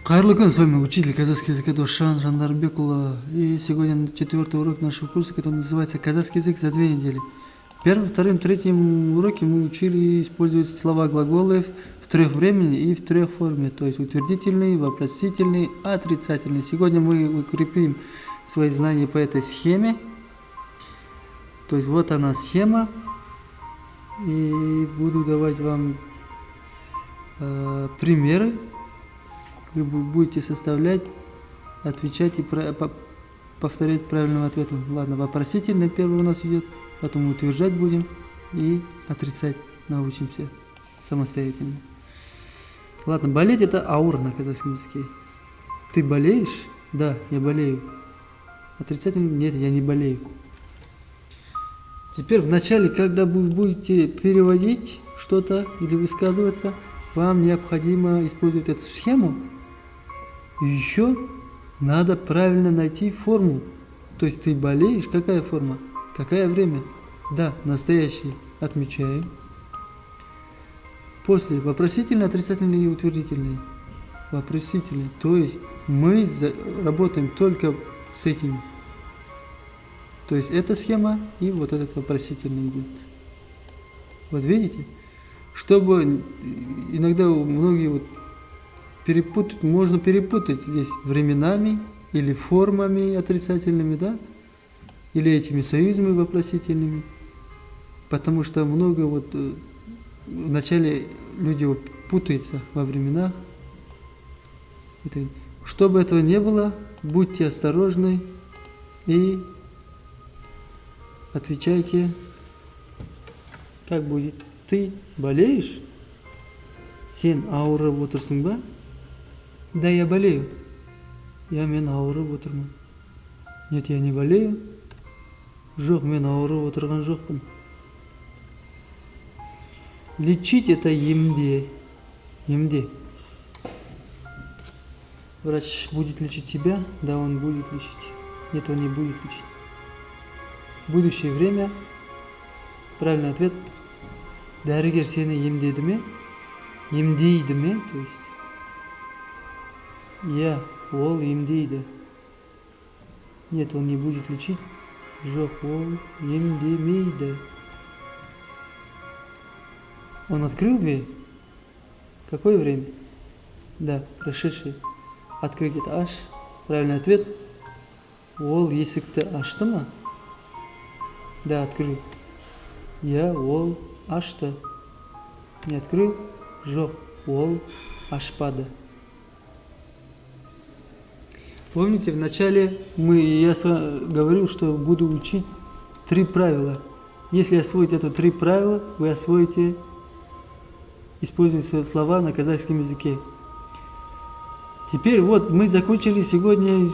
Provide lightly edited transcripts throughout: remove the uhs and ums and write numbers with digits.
Хайрлы күн, с вами учитель казахского языка Дошан Жандарбекула. И сегодня 4-й урок нашего курса, который называется «Казахский язык за 2 недели». Первым, вторым, третьем уроке мы учили использовать слова глаголы в 3 времени и в 3 форме, то есть утвердительный, вопросительный, отрицательный. Сегодня мы укрепим свои знания по этой схеме. То есть вот она схема. И буду давать вам примеры. Вы будете составлять, отвечать и повторять правильным ответом. Ладно, вопросительный первый у нас идет, потом утверждать будем и отрицать научимся самостоятельно. Ладно, болеть это аур на казахском языке. Ты болеешь? Да, я болею. Отрицательный? Нет, я не болею. Теперь вначале, когда вы будете переводить что-то или высказываться, вам необходимо использовать эту схему. Еще надо правильно найти форму. То есть ты болеешь, какая форма? Какое время? Да, настоящий отмечаем. После вопросительный, отрицательный и утвердительный. Вопросительный. То есть мы работаем только с этим. То есть эта схема и вот этот вопросительный идет. Вот видите? Чтобы иногда многие перепутать, можно перепутать здесь временами или формами отрицательными, да? Или этими союзами вопросительными. Потому что много вначале люди путаются во временах. Чтобы этого не было, будьте осторожны и отвечайте, как будет. Ты болеешь? Сен ауырып отырсың ба? Да, я болею. Мен ауырып отырмын. Нет, я не болею. Жоқ, мен ауырып отырған жоқпын. Лечить это емде. Емде. Врач будет лечить тебя? Да, он будет лечить. Нет, он не будет лечить. Будущее время. Правильный ответ. Дәрігер сені емдеді ме? Емдейді ме? То есть. Я, ол емдейді. Нет, он не будет лечить. Жоқ, ол емдемейді. Он открыл дверь? Какое время? Да, прошедшее. Открыть это аш. Правильный ответ. Ол есікті ашты ма? Да, открыл. Я, ол ашты. Не открыл? Жоқ, ол ашпады. Помните, вначале я говорил, что буду учить 3 правила. Если освоить это 3 правила, вы освоите использовать свои слова на казахском языке. Теперь мы закончили сегодня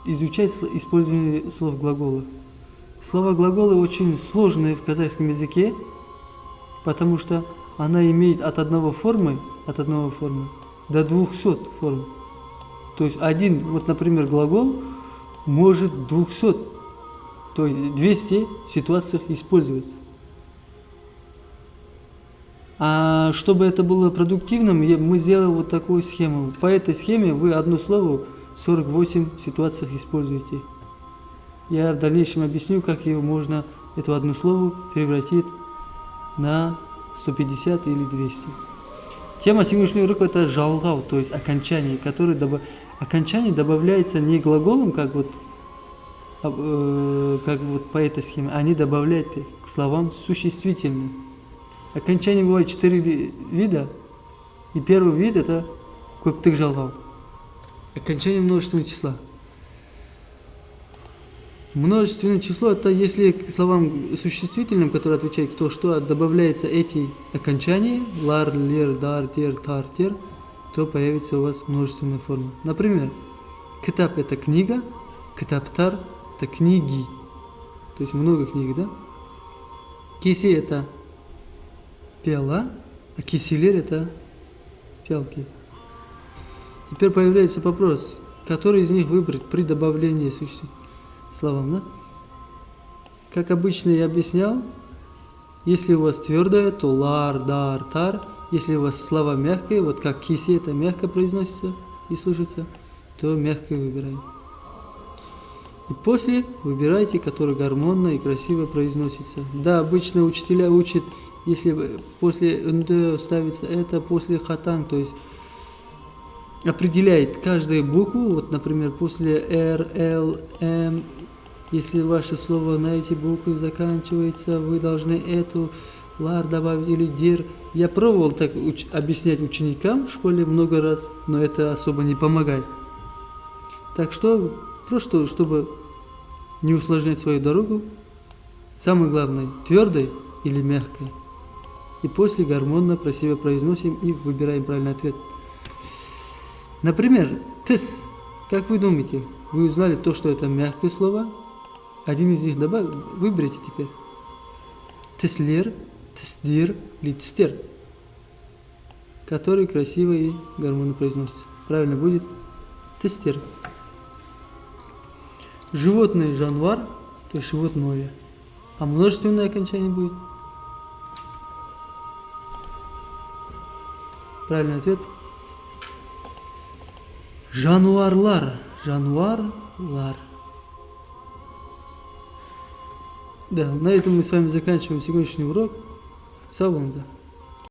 изучать использование слов глагола. Слова глагола очень сложные в казахском языке, потому что она имеет от одной формы до 200 форм. То есть один, например, глагол может 200, то есть 200 ситуациях использовать. А чтобы это было продуктивным, мы сделали такую схему. По этой схеме вы одно слово в 48 ситуациях используете. Я в дальнейшем объясню, как можно это одно слово превратить на 150 или 200. Тема сегодняшнего урока это жалгау, то есть окончание, окончание добавляется не глаголом, как по этой схеме, они добавляют к словам существительные. Окончание бывает 4 вида, и первый вид это көптік жалгау. Окончание множественного числа. Множественное число это если к словам существительным, которые отвечают кто что, добавляется эти окончания, лар, лер, дар, тер, тар, тер, то появится у вас множественная форма. Например, китап это книга, китаптар это книги, то есть много книг, да? Кисе это пиала, а киселер это пиалки. Теперь появляется вопрос, который из них выбрать при добавлении существительных словам, да? Как обычно я объяснял, если у вас твердое, то лар, дар, тар. Если у вас слова мягкие, вот как киси это мягко произносится и слышится, то мягкое выбираем. И после выбирайте, который гармонно и красиво произносится. Да, обычно учителя учат, если после нд ставится это, после хатан, то есть определяет каждую букву, вот, например, после р, л, м, если ваше слово на эти буквы заканчивается, вы должны эту лар добавить или дир. Я пробовал так объяснять ученикам в школе много раз, но это особо не помогает. Так что, просто чтобы не усложнять свою дорогу, самое главное, твердой или мягкой. И после гармонно, красиво произносим и выбираем правильный ответ. Например, тыс. Как вы думаете, вы узнали то, что это мягкое слово? Один из них выберите теперь. Тыслер, тысдир или тстер. Который красиво и гармонно произносится. Правильно будет тыстер. Животное жанвар, то есть животное. А множественное окончание будет. Правильный ответ. Жануарлар. Жануарлар. Да, на этом мы с вами заканчиваем сегодняшний урок. Сау вам.